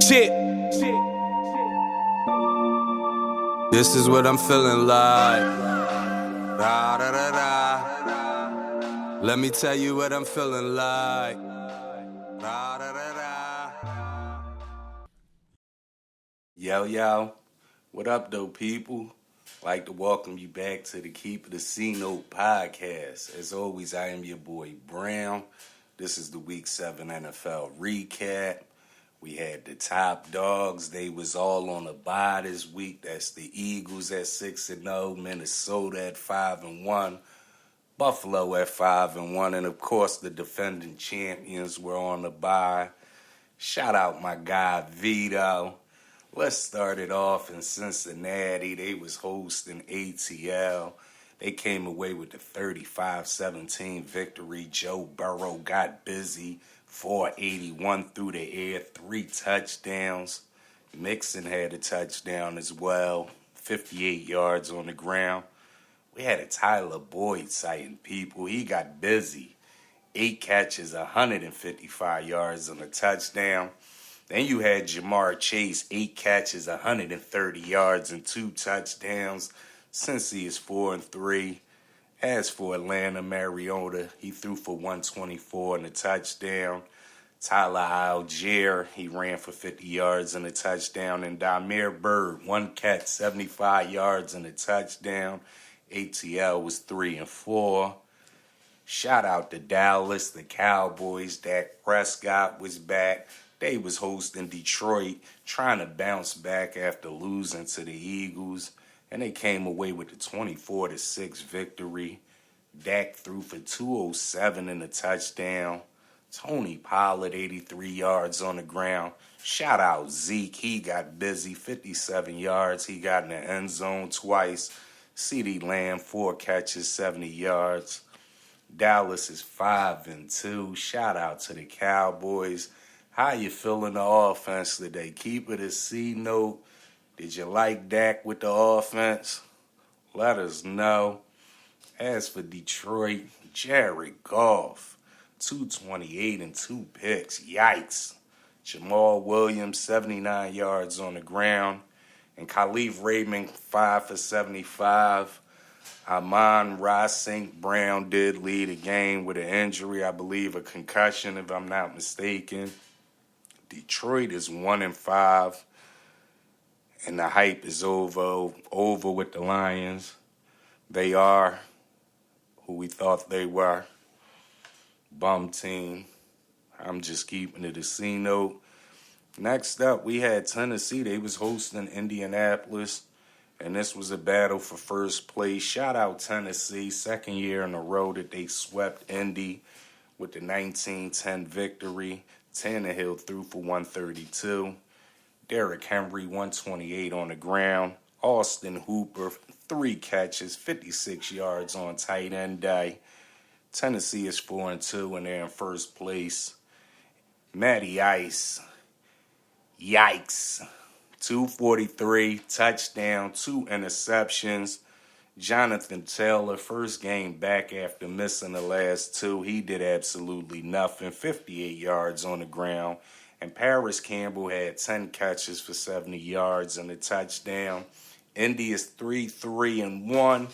Shit. This is what I'm feeling like. Da, da, da, da. Let me tell you what I'm feeling like. Da, da, da, da. Yo, what up, though, people? Like to welcome you back to the Keep It a C Note podcast. As always, I am your boy Brown. This is the Week 7 NFL recap. We had the top dogs. They was all on a bye this week. That's the Eagles at 6-0, Minnesota at 5-1, Buffalo at 5-1, and of course the defending champions were on the bye. Shout out my guy Vito. Let's start it off in Cincinnati. They was hosting ATL. They came away with the 35-17 victory. Joe Burrow got busy. 481 through the air, 3 touchdowns. Mixon had a touchdown as well, 58 yards on the ground. We had a Tyler Boyd sighting, people. He got busy. 8 catches, 155 yards on a touchdown. Then you had Jamar Chase, 8 catches, 130 yards and 2 touchdowns. Cincy is 4-3. As for Atlanta, Mariota, he threw for 124 and a touchdown. Tyler Algier, he ran for 50 yards and a touchdown. And Damiere Byrd, 1 catch, 75 yards and a touchdown. ATL was 3-4. Shout out to Dallas, the Cowboys. Dak Prescott was back. They was hosting Detroit, trying to bounce back after losing to the Eagles. And they came away with a 24-6 victory. Dak threw for 207 and a touchdown. Tony Pollard, 83 yards on the ground. Shout out Zeke. He got busy, 57 yards. He got in the end zone twice. CeeDee Lamb, 4 catches, 70 yards. Dallas is 5-2. Shout out to the Cowboys. How you feeling the offense today? Keep it a C note. Did you like Dak with the offense? Let us know. As for Detroit, Jared Goff, 228 and 2 picks. Yikes. Jamal Williams, 79 yards on the ground. And Khalif Raymond, 5 for 75. Amon-Ra St. Brown did lead a game with an injury, I believe a concussion, if I'm not mistaken. Detroit is 1-5. And the hype is over with the Lions. They are who we thought they were. Bum team. I'm just keeping it a C note. Next up, we had Tennessee. They was hosting Indianapolis. And this was a battle for first place. Shout out Tennessee. Second year in a row that they swept Indy with the 19-10 victory. Tannehill threw for 132. Derrick Henry, 128 on the ground. Austin Hooper, 3 catches, 56 yards on tight end day. Tennessee is 4-2, and they're in first place. Matty Ice, yikes. 243, touchdown, 2 interceptions. Jonathan Taylor, first game back after missing the last 2. He did absolutely nothing, 58 yards on the ground. And Paris Campbell had 10 catches for 70 yards and a touchdown. Indy is 3-1.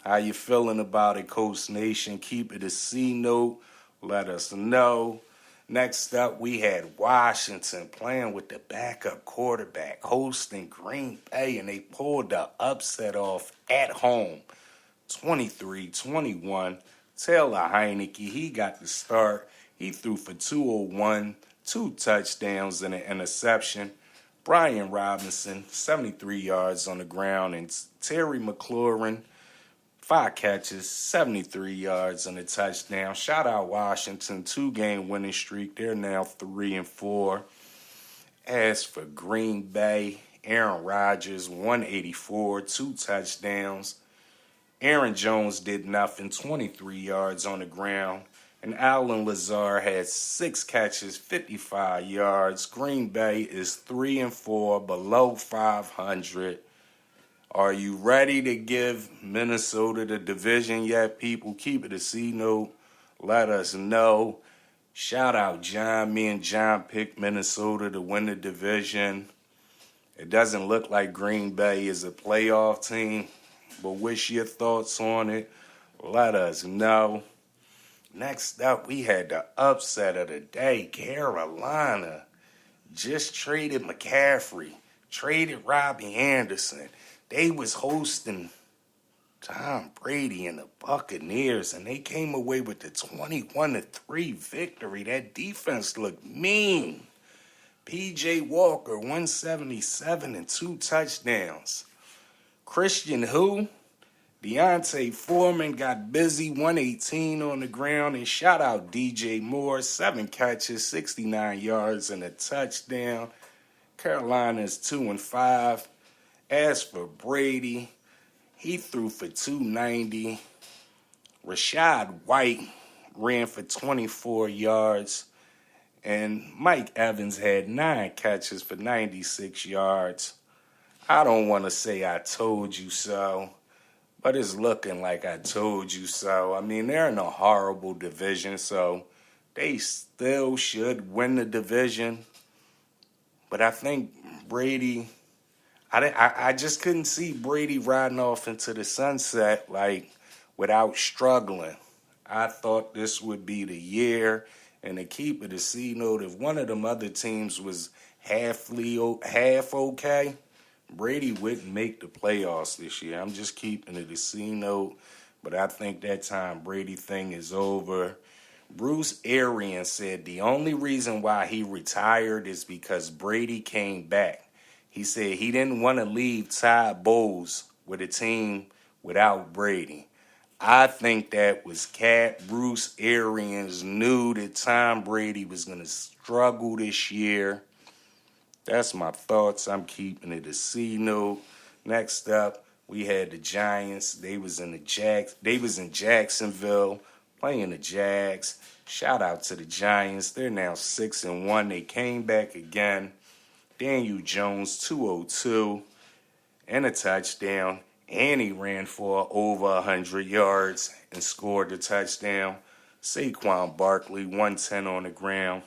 How you feeling about it, Coast Nation? Keep it a C note. Let us know. Next up, we had Washington playing with the backup quarterback, hosting Green Bay, and they pulled the upset off at home, 23-21. Taylor Heineke, he got the start. He threw for 201, 2 touchdowns and an interception. Brian Robinson, 73 yards on the ground, and Terry McLaurin, 5 catches, 73 yards and a touchdown. Shout out Washington, 2-game winning streak. They're now 3-4. As for Green Bay, Aaron Rodgers, 184, 2 touchdowns. Aaron Jones did nothing, 23 yards on the ground. And Allen Lazard had 6 catches, 55 yards. Green Bay is 3-4, below 500. Are you ready to give Minnesota the division yet, people? Keep it a C note. Let us know. Shout out John. Me and John picked Minnesota to win the division. It doesn't look like Green Bay is a playoff team, but what's your thoughts on it? Let us know. Next up, we had the upset of the day. Carolina just traded McCaffrey, traded Robbie Anderson. They was hosting Tom Brady and the Buccaneers, and they came away with the 21-3 victory. That defense looked mean. P.J. Walker, 177 and 2 touchdowns. Christian who? Deontay Foreman got busy, 118 on the ground. And shout out DJ Moore, 7 catches, 69 yards, and a touchdown. Carolina is 2-5. As for Brady, he threw for 290. Rashad White ran for 24 yards. And Mike Evans had 9 catches for 96 yards. I don't want to say I told you so, but it's looking like I told you so. I mean, they're in a horrible division, so they still should win the division. But I think Brady, I just couldn't see Brady riding off into the sunset like without struggling. I thought this would be the year. And to keep it a C note, if one of them other teams was half okay, Brady wouldn't make the playoffs this year. I'm just keeping it a C note, but I think that Tom Brady thing is over. Bruce Arians said the only reason why he retired is because Brady came back. He said he didn't want to leave Todd Bowles with a team without Brady. I think that was Cat. Bruce Arians knew that Tom Brady was going to struggle this year. That's my thoughts. I'm keeping it a C note. Next up, we had the Giants. They was in Jacksonville playing the Jags. Shout out to the Giants. They're now 6-1. They came back again. Daniel Jones, 202 and a touchdown. And he ran for over 100 yards and scored a touchdown. Saquon Barkley, 110 on the ground.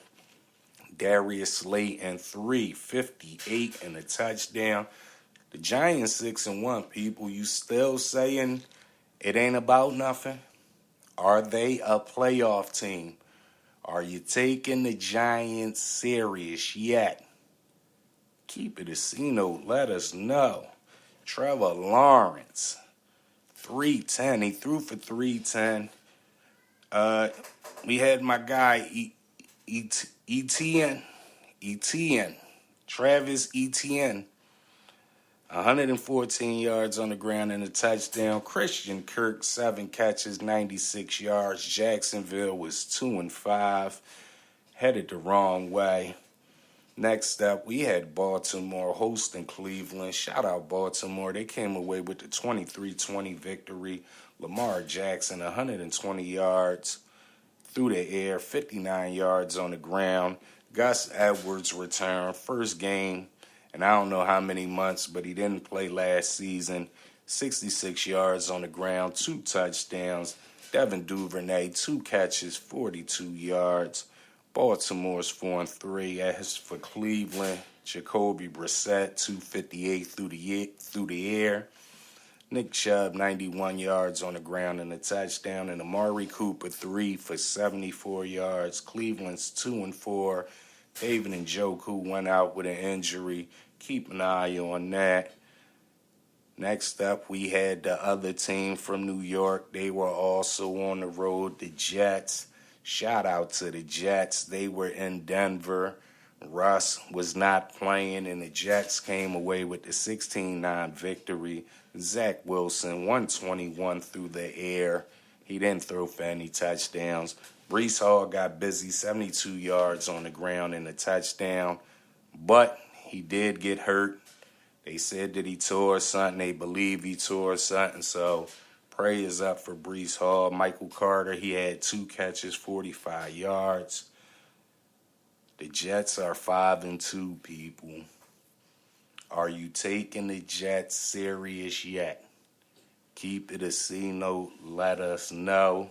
Darius Slayton, 358 and a touchdown. The Giants 6-1, people. You still saying it ain't about nothing? Are they a playoff team? Are you taking the Giants serious yet? Keep it a C note. Let us know. Trevor Lawrence, 310. He threw for 310. We had my guy Etienne, Travis Etienne, 114 yards on the ground and a touchdown. Christian Kirk, 7 catches, 96 yards. Jacksonville was 2-5, headed the wrong way. Next up, we had Baltimore hosting Cleveland. Shout out Baltimore. They came away with the 23-20 victory. Lamar Jackson, 120 yards through the air, 59 yards on the ground. Gus Edwards returned, first game, and I don't know how many months, but he didn't play last season. 66 yards on the ground, 2 touchdowns. Devin Duvernay, 2 catches, 42 yards. Baltimore's 4-3. As for Cleveland, Jacoby Brissett, 258 through the air. Nick Chubb, 91 yards on the ground and a touchdown. And Amari Cooper, 3 for 74 yards. Cleveland's 2-4. David Njoku went out with an injury. Keep an eye on that. Next up, we had the other team from New York. They were also on the road, the Jets. Shout out to the Jets. They were in Denver. Russ was not playing, and the Jets came away with the 16-9 victory. Zach Wilson, 121 through the air. He didn't throw for any touchdowns. Breece Hall got busy, 72 yards on the ground and a touchdown. But he did get hurt. They said that he tore something. They believe he tore something, so praise up for Breece Hall. Michael Carter, he had 2 catches, 45 yards. The Jets are 5-2, people. Are you taking the Jets serious yet? Keep it a C note. Let us know.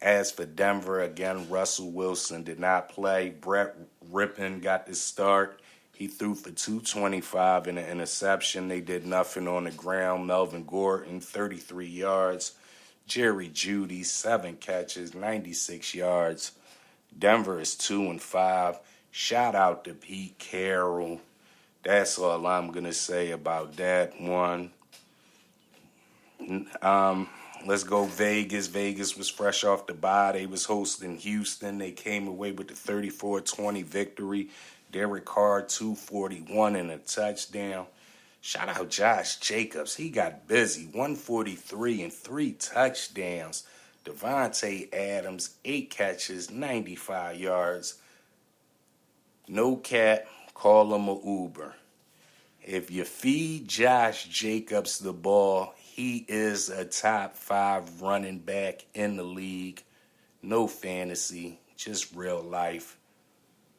As for Denver, again, Russell Wilson did not play. Brett Rippon got the start. He threw for 225 and an interception. They did nothing on the ground. Melvin Gordon, 33 yards. Jerry Jeudy, 7 catches, 96 yards. Denver is 2-5. Shout out to Pete Carroll. That's all I'm going to say about that one. Let's go Vegas. Vegas was fresh off the bye. They was hosting Houston. They came away with the 34-20 victory. Derek Carr, 241 and a touchdown. Shout out Josh Jacobs. He got busy. 143 and 3 touchdowns. Devontae Adams, 8 catches, 95 yards. No cap, call him a Uber. If you feed Josh Jacobs the ball, he is a top 5 running back in the league. No fantasy, just real life.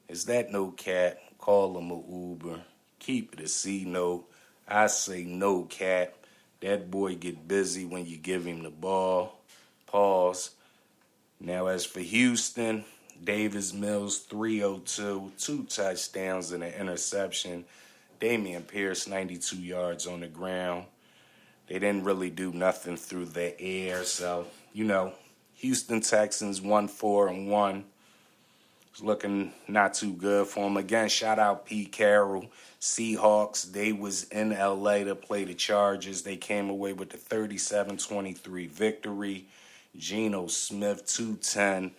Is that no cap? Call him a Uber. Keep it a C note. I say no cap. That boy get busy when you give him the ball. Pause. Now as for Houston, Davis Mills, 302, 2 touchdowns and an interception. Damian Pierce, 92 yards on the ground. They didn't really do nothing through the air. So, Houston Texans 1-4-1. It's looking not too good for them. Again, shout out Pete Carroll. Seahawks, they was in L.A. to play the Chargers. They came away with the 37-23 victory. Geno Smith, 210,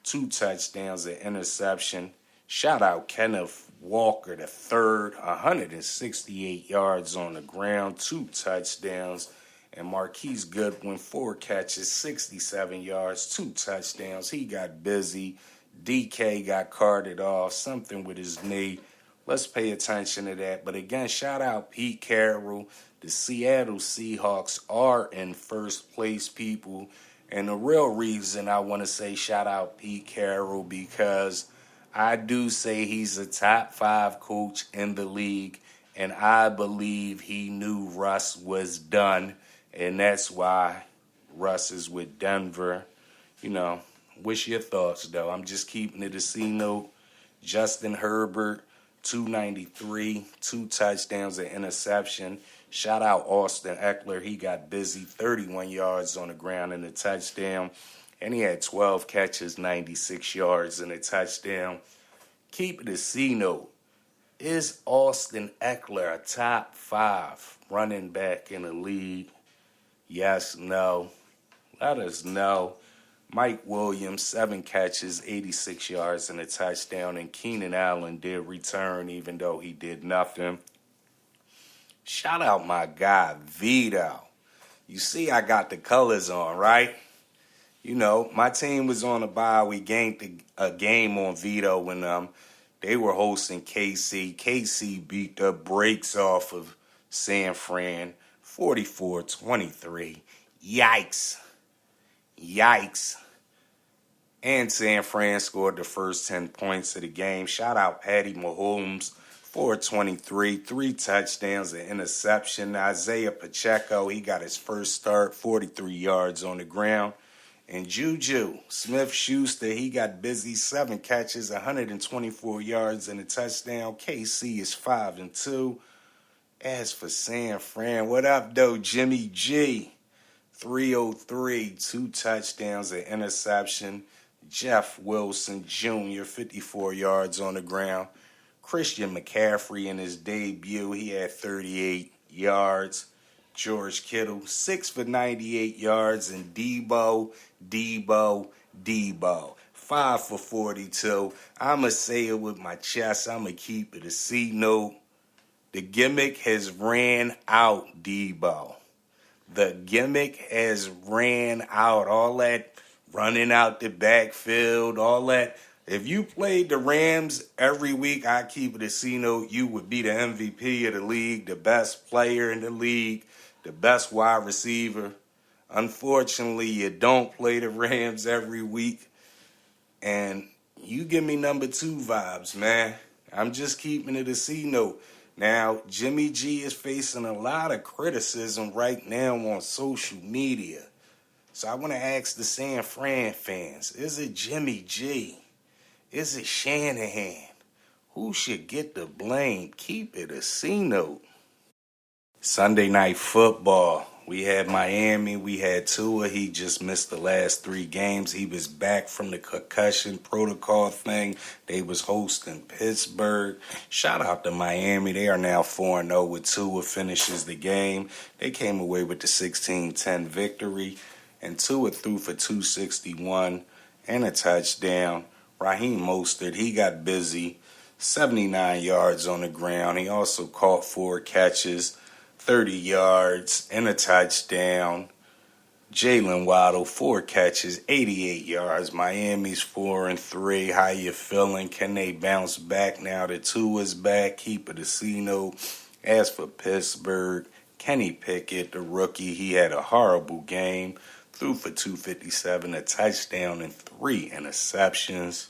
2 touchdowns, an interception. Shout out Kenneth Walker, the third, 168 yards on the ground, 2 touchdowns. And Marquise Goodwin, 4 catches, 67 yards, 2 touchdowns. He got busy. DK got carted off, something with his knee. Let's pay attention to that. But again, shout out Pete Carroll. The Seattle Seahawks are in first place, people. And the real reason I want to say shout out Pete Carroll because I do say he's a top 5 coach in the league. And I believe he knew Russ was done. And that's why Russ is with Denver. What's your thoughts, though? I'm just keeping it a C note. Justin Herbert, 293, 2 touchdowns, an interception. Shout out Austin Eckler. He got busy, 31 yards on the ground and a touchdown. And he had 12 catches, 96 yards and a touchdown. Keep it a C note. Is Austin Eckler a top 5 running back in the league? Yes, no. Let us know. Mike Williams, 7 catches, 86 yards and a touchdown. And Keenan Allen did return even though he did nothing. Shout out my guy, Vito. You see I got the colors on, right? My team was on a bye. We gained a game on Vito when they were hosting KC. KC beat the brakes off of San Fran, 44-23. Yikes. And San Fran scored the first 10 points of the game. Shout out Patty Mahomes, 423, 3 touchdowns, an interception. Isaiah Pacheco, he got his first start, 43 yards on the ground. And Juju Smith-Schuster, he got busy, 7 catches, 124 yards and a touchdown. KC is 5-2. As for San Fran, what up, though, Jimmy G? 303, 2 touchdowns, an interception. Jeff Wilson Jr., 54 yards on the ground. Christian McCaffrey in his debut, he had 38 yards. George Kittle, 6 for 98 yards. And Debo, 5 for 42. I'm going to say it with my chest. I'm going to keep it a C note. The gimmick has ran out, Debo. The gimmick has ran out. All that running out the backfield, all that. If you played the Rams every week, I keep it a C note, you would be the MVP of the league, the best player in the league, the best wide receiver. Unfortunately, you don't play the Rams every week. And you give me number 2 vibes, man. I'm just keeping it a C note. Now, Jimmy G is facing a lot of criticism right now on social media. So I want to ask the San Fran fans, is it Jimmy G? Is it Shanahan? Who should get the blame? Keep it a C note. Sunday night football. We had Miami. We had Tua. He just missed the last 3 games. He was back from the concussion protocol thing. They was hosting Pittsburgh. Shout out to Miami. They are now 4-0 with Tua finishes the game. They came away with the 16-10 victory. And Tua threw for 261 and a touchdown. Raheem Mostert, he got busy. 79 yards on the ground. He also caught 4 catches. 30 yards and a touchdown. Jalen Waddle, 4 catches, 88 yards. Miami's 4-3. How you feeling? Can they bounce back now that Tua's back? Keep it a C note. As for Pittsburgh, Kenny Pickett, the rookie, he had a horrible game. Threw for 257, a touchdown, and 3 interceptions.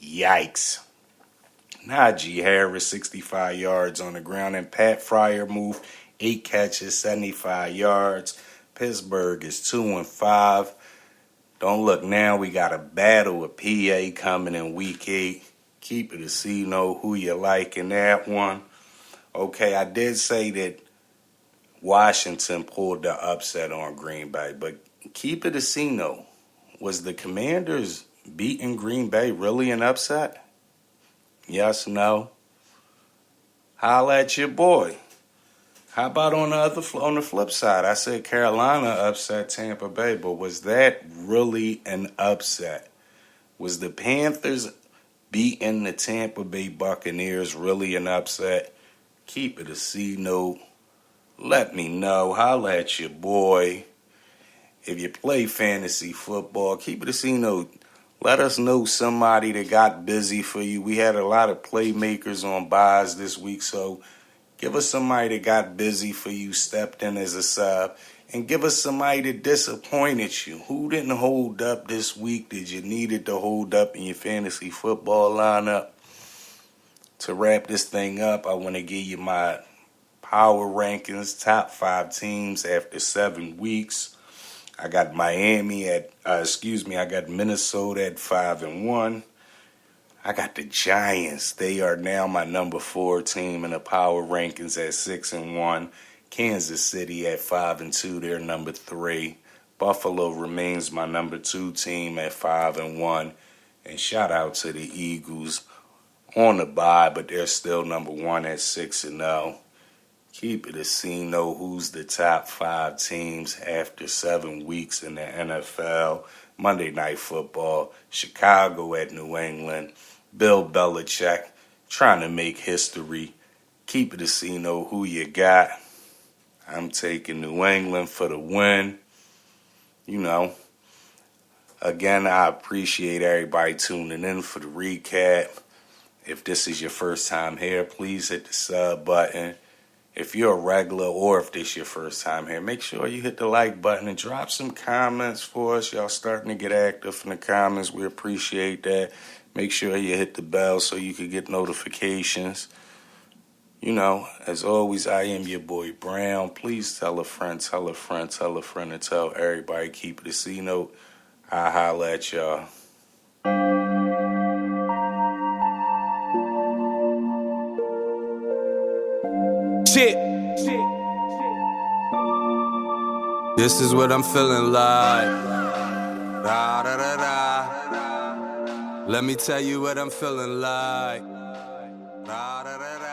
Yikes. Najee Harris, 65 yards on the ground, and Pat Freiermuth, 8 catches, 75 yards. Pittsburgh is 2-5. Don't look now. We got a battle with PA coming in week 8. Keep it a C. Know who you like in that one. Okay, I did say that Washington pulled the upset on Green Bay, but keep it a C. Know. Was the Commanders beating Green Bay really an upset? Yes, no. Holla at your boy. How about on the flip side? I said Carolina upset Tampa Bay, but was that really an upset? Was the Panthers beating the Tampa Bay Buccaneers really an upset? Keep it a C note. Let me know. Holla at your boy. If you play fantasy football, keep it a C note. Let us know somebody that got busy for you. We had a lot of playmakers on buys this week, so give us somebody that got busy for you, stepped in as a sub, and give us somebody that disappointed you. Who didn't hold up this week that you needed to hold up in your fantasy football lineup? To wrap this thing up, I want to give you my power rankings, top 5 teams after 7 weeks. I got I got Minnesota at 5-1. I got the Giants. They are now my number 4 team in the power rankings at 6-1. Kansas City at 5-2. They're number 3. Buffalo remains my number 2 team at 5-1. And shout out to the Eagles on the bye, but they're still number 1 at 6-0. Keep it a C. Know who's the top 5 teams after 7 weeks in the NFL. Monday Night Football, Chicago at New England. Bill Belichick trying to make history. Keep it a C. Know who you got. I'm taking New England for the win. Again, I appreciate everybody tuning in for the recap. If this is your first time here, please hit the sub button. If you're a regular or if this is your first time here, make sure you hit the like button and drop some comments for us. Y'all starting to get active in the comments. We appreciate that. Make sure you hit the bell so you can get notifications. As always, I am your boy Brown. Please tell a friend, tell a friend, tell a friend, and tell everybody. Keep it a C note. I'll holla at y'all. Shit. This is what I'm feeling like. Da, da, da, da. Let me tell you what I'm feeling like. Da, da, da, da.